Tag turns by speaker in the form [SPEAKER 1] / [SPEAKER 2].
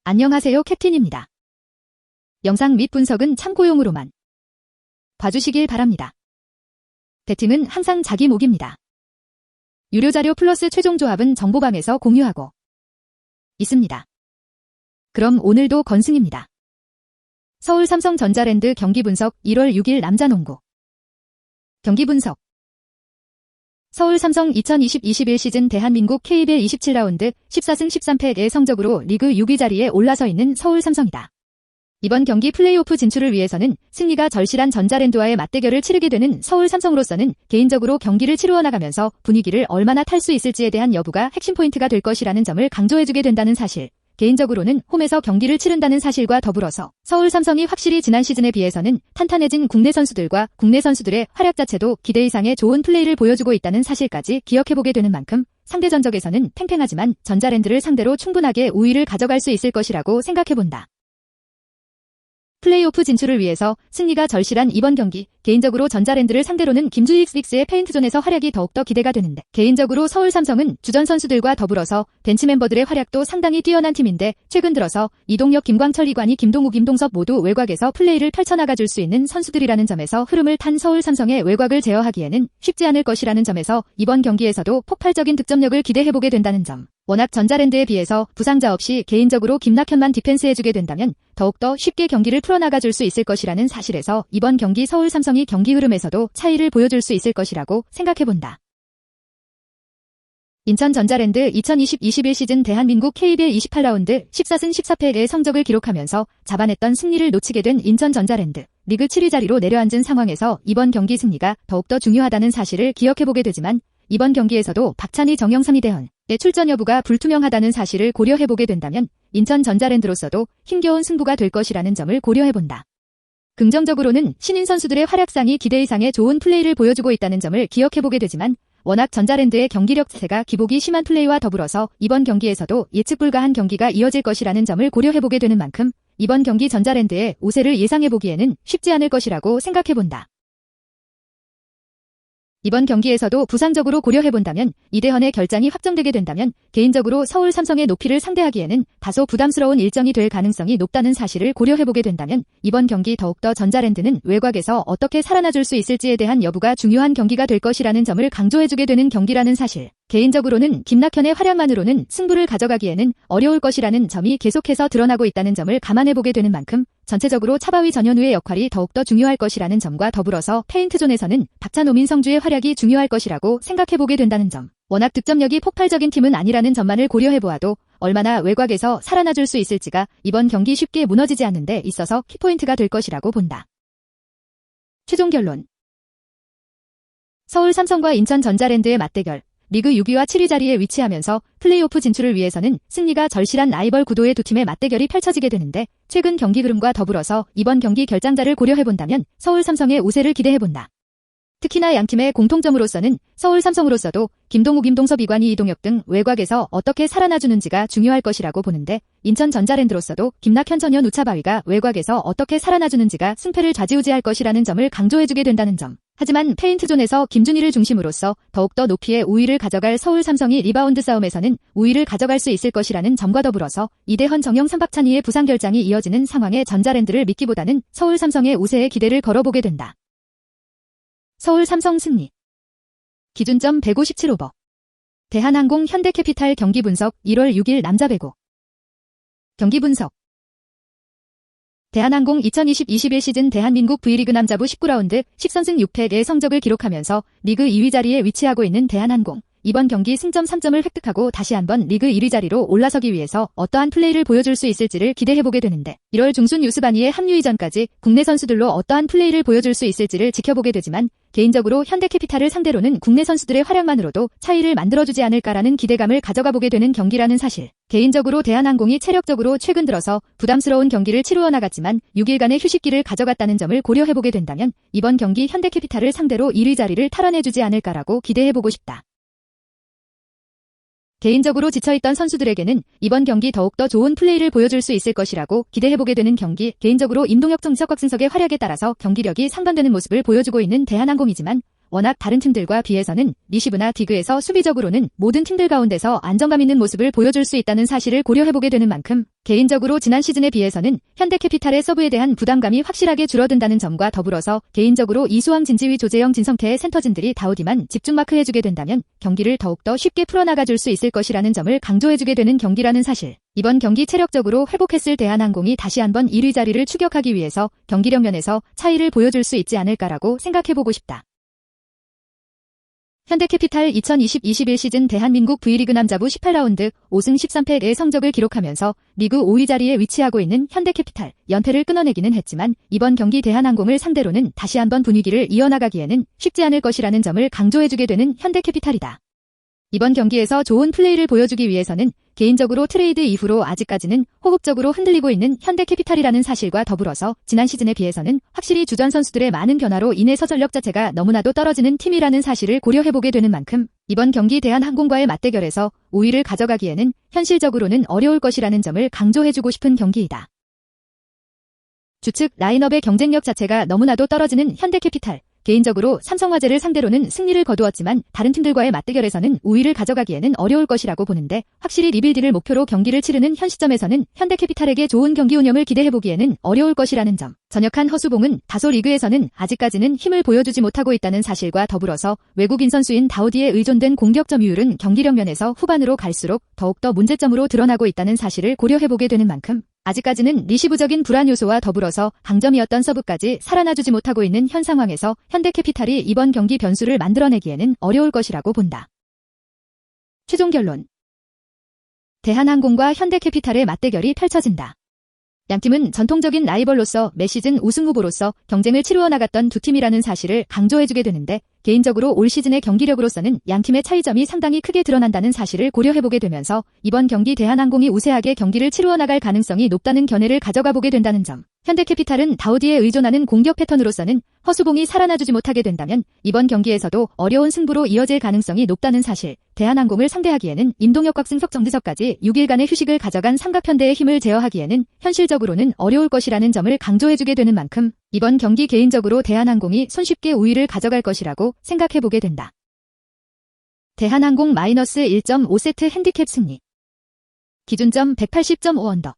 [SPEAKER 1] 안녕하세요, 캡틴입니다. 영상 및 분석은 참고용으로만 봐주시길 바랍니다. 배팅은 항상 자기 몫입니다. 유료자료 플러스 최종 조합은 정보방에서 공유하고 있습니다. 그럼 오늘도 건승입니다. 서울 삼성전자랜드 경기 분석 1월 6일 남자농구 경기 분석 서울 삼성 2020-21 시즌 대한민국 KBL 27라운드 14승 13패의 성적으로 리그 6위 자리에 올라서 있는 서울 삼성이다. 이번 경기 플레이오프 진출을 위해서는 승리가 절실한 전자랜드와의 맞대결을 치르게 되는 서울 삼성으로서는 개인적으로 경기를 치루어 나가면서 분위기를 얼마나 탈 수 있을지에 대한 여부가 핵심 포인트가 될 것이라는 점을 강조해주게 된다는 사실. 개인적으로는 홈에서 경기를 치른다는 사실과 더불어서 서울 삼성이 확실히 지난 시즌에 비해서는 탄탄해진 국내 선수들과 국내 선수들의 활약 자체도 기대 이상의 좋은 플레이를 보여주고 있다는 사실까지 기억해보게 되는 만큼 상대 전적에서는 팽팽하지만 전자랜드를 상대로 충분하게 우위를 가져갈 수 있을 것이라고 생각해본다. 플레이오프 진출을 위해서 승리가 절실한 이번 경기, 개인적으로 전자랜드를 상대로는 김주익 스픽스의 페인트존에서 활약이 더욱더 기대가 되는데, 개인적으로 서울 삼성은 주전 선수들과 더불어서 벤치 멤버들의 활약도 상당히 뛰어난 팀인데, 최근 들어서 이동혁, 김광철, 이관희, 김동우, 김동섭 모두 외곽에서 플레이를 펼쳐나가줄 수 있는 선수들이라는 점에서 흐름을 탄 서울 삼성의 외곽을 제어하기에는 쉽지 않을 것이라는 점에서 이번 경기에서도 폭발적인 득점력을 기대해보게 된다는 점. 워낙 전자랜드에 비해서 부상자 없이 개인적으로 김낙현만 디펜스해주게 된다면 더욱더 쉽게 경기를 풀어나가줄 수 있을 것이라는 사실에서 이번 경기 서울 삼성이 경기 흐름에서도 차이를 보여줄 수 있을 것이라고 생각해본다. 인천 전자랜드 2020-21 시즌 대한민국 KBL 28라운드 14승 14패의 성적을 기록하면서 잡아냈던 승리를 놓치게 된 인천 전자랜드. 리그 7위 자리로 내려앉은 상황에서 이번 경기 승리가 더욱더 중요하다는 사실을 기억해보게 되지만 이번 경기에서도 박찬희, 정영삼, 이대헌의 출전 여부가 불투명하다는 사실을 고려해보게 된다면 인천 전자랜드로서도 힘겨운 승부가 될 것이라는 점을 고려해본다. 긍정적으로는 신인 선수들의 활약상이 기대 이상의 좋은 플레이를 보여주고 있다는 점을 기억해보게 되지만 워낙 전자랜드의 경기력 자체가 기복이 심한 플레이와 더불어서 이번 경기에서도 예측 불가한 경기가 이어질 것이라는 점을 고려해보게 되는 만큼 이번 경기 전자랜드의 우세를 예상해보기에는 쉽지 않을 것이라고 생각해본다. 이번 경기에서도 부상적으로 고려해본다면 이대헌의 결장이 확정되게 된다면 개인적으로 서울 삼성의 높이를 상대하기에는 다소 부담스러운 일정이 될 가능성이 높다는 사실을 고려해보게 된다면 이번 경기 더욱더 전자랜드는 외곽에서 어떻게 살아나줄 수 있을지에 대한 여부가 중요한 경기가 될 것이라는 점을 강조해주게 되는 경기라는 사실. 개인적으로는 김낙현의 활약만으로는 승부를 가져가기에는 어려울 것이라는 점이 계속해서 드러나고 있다는 점을 감안해보게 되는 만큼 전체적으로 차바위 전현우의 역할이 더욱더 중요할 것이라는 점과 더불어서 페인트존에서는 박찬호, 민성주의 활약이 중요할 것이라고 생각해보게 된다는 점. 워낙 득점력이 폭발적인 팀은 아니라는 점만을 고려해보아도 얼마나 외곽에서 살아나줄 수 있을지가 이번 경기 쉽게 무너지지 않는 데 있어서 키포인트가 될 것이라고 본다. 최종 결론. 서울 삼성과 인천 전자랜드의 맞대결. 리그 6위와 7위 자리에 위치하면서 플레이오프 진출을 위해서는 승리가 절실한 라이벌 구도의 두 팀의 맞대결이 펼쳐지게 되는데 최근 경기 흐름과 더불어서 이번 경기 결장자를 고려해본다면 서울 삼성의 우세를 기대해본다. 특히나 양팀의 공통점으로서는 서울 삼성으로서도 김동우, 김동섭, 이관희, 이동혁 등 외곽에서 어떻게 살아나주는지가 중요할 것이라고 보는데 인천 전자랜드로서도 김낙현, 전현, 우차바위가 외곽에서 어떻게 살아나주는지가 승패를 좌지우지할 것이라는 점을 강조해주게 된다는 점. 하지만 페인트존에서 김준희를 중심으로써 더욱더 높이의 우위를 가져갈 서울 삼성이 리바운드 싸움에서는 우위를 가져갈 수 있을 것이라는 점과 더불어서 이대헌, 정영삼, 박찬희의 부상 결장이 이어지는 상황에 전자랜드를 믿기보다는 서울 삼성의 우세에 기대를 걸어보게 된다. 서울 삼성 승리. 기준점 157오버. 대한항공 현대캐피탈 경기 분석 1월 6일 남자 배구. 경기 분석. 대한항공 2020-21 시즌 대한민국 V리그 남자부 19라운드 10선승 6패의 성적을 기록하면서 리그 2위 자리에 위치하고 있는 대한항공. 이번 경기 승점 3점을 획득하고 다시 한번 리그 1위 자리로 올라서기 위해서 어떠한 플레이를 보여줄 수 있을지를 기대해보게 되는데 1월 중순 유스바니의 합류 이전까지 국내 선수들로 어떠한 플레이를 보여줄 수 있을지를 지켜보게 되지만 개인적으로 현대캐피탈을 상대로는 국내 선수들의 활약만으로도 차이를 만들어주지 않을까라는 기대감을 가져가보게 되는 경기라는 사실. 개인적으로 대한항공이 체력적으로 최근 들어서 부담스러운 경기를 치루어 나갔지만 6일간의 휴식기를 가져갔다는 점을 고려해보게 된다면 이번 경기 현대캐피탈을 상대로 1위 자리를 탈환해주지 않을까라고 기대해보고 싶다. 개인적으로 지쳐있던 선수들에게는 이번 경기 더욱더 좋은 플레이를 보여줄 수 있을 것이라고 기대해보게 되는 경기, 개인적으로 임동혁, 정지석, 곽승석의 활약에 따라서 경기력이 상반되는 모습을 보여주고 있는 대한항공이지만 워낙 다른 팀들과 비해서는 리시브나 디그에서 수비적으로는 모든 팀들 가운데서 안정감 있는 모습을 보여줄 수 있다는 사실을 고려해보게 되는 만큼 개인적으로 지난 시즌에 비해서는 현대캐피탈의 서브에 대한 부담감이 확실하게 줄어든다는 점과 더불어서 개인적으로 이수왕, 진지휘, 조재영, 진성태의 센터진들이 다우디만 집중 마크해주게 된다면 경기를 더욱더 쉽게 풀어나가줄 수 있을 것이라는 점을 강조해주게 되는 경기라는 사실. 이번 경기 체력적으로 회복했을 대한항공이 다시 한번 1위 자리를 추격하기 위해서 경기력 면에서 차이를 보여줄 수 있지 않을까라고 생각해보고 싶다. 현대캐피탈 2020-21 시즌 대한민국 V리그 남자부 18라운드 5승 13패의 성적을 기록하면서 리그 5위 자리에 위치하고 있는 현대캐피탈, 연패를 끊어내기는 했지만 이번 경기 대한항공을 상대로는 다시 한번 분위기를 이어나가기에는 쉽지 않을 것이라는 점을 강조해주게 되는 현대캐피탈이다. 이번 경기에서 좋은 플레이를 보여주기 위해서는 개인적으로 트레이드 이후로 아직까지는 호흡적으로 흔들리고 있는 현대캐피탈이라는 사실과 더불어서 지난 시즌에 비해서는 확실히 주전 선수들의 많은 변화로 인해서 전력 자체가 너무나도 떨어지는 팀이라는 사실을 고려해보게 되는 만큼 이번 경기 대한항공과의 맞대결에서 우위를 가져가기에는 현실적으로는 어려울 것이라는 점을 강조해주고 싶은 경기이다. 주측 라인업의 경쟁력 자체가 너무나도 떨어지는 현대캐피탈. 개인적으로 삼성화재를 상대로는 승리를 거두었지만 다른 팀들과의 맞대결에서는 우위를 가져가기에는 어려울 것이라고 보는데 확실히 리빌드를 목표로 경기를 치르는 현 시점에서는 현대캐피탈에게 좋은 경기 운영을 기대해보기에는 어려울 것이라는 점. 전역한 허수봉은 다소 리그에서는 아직까지는 힘을 보여주지 못하고 있다는 사실과 더불어서 외국인 선수인 다우디에 의존된 공격 점유율은 경기력 면에서 후반으로 갈수록 더욱더 문제점으로 드러나고 있다는 사실을 고려해보게 되는 만큼 아직까지는 리시브적인 불안 요소와 더불어서 강점이었던 서브까지 살아나주지 못하고 있는 현 상황에서 현대캐피탈이 이번 경기 변수를 만들어내기에는 어려울 것이라고 본다. 최종 결론. 대한항공과 현대캐피탈의 맞대결이 펼쳐진다. 양팀은 전통적인 라이벌로서 매 시즌 우승 후보로서 경쟁을 치루어 나갔던 두 팀이라는 사실을 강조해주게 되는데 개인적으로 올 시즌의 경기력으로서는 양팀의 차이점이 상당히 크게 드러난다는 사실을 고려해보게 되면서 이번 경기 대한항공이 우세하게 경기를 치루어 나갈 가능성이 높다는 견해를 가져가보게 된다는 점. 현대캐피탈은 다우디에 의존하는 공격 패턴으로서는 허수봉이 살아나주지 못하게 된다면 이번 경기에서도 어려운 승부로 이어질 가능성이 높다는 사실. 대한항공을 상대하기에는 임동혁, 곽승석, 정지석까지 6일간의 휴식을 가져간 삼각편대의 힘을 제어하기에는 현실적으로는 어려울 것이라는 점을 강조해주게 되는 만큼 이번 경기 개인적으로 대한항공이 손쉽게 우위를 가져갈 것이라고 생각해보게 된다. 대한항공 -1.5세트 핸디캡 승리. 기준점 180.5 언더.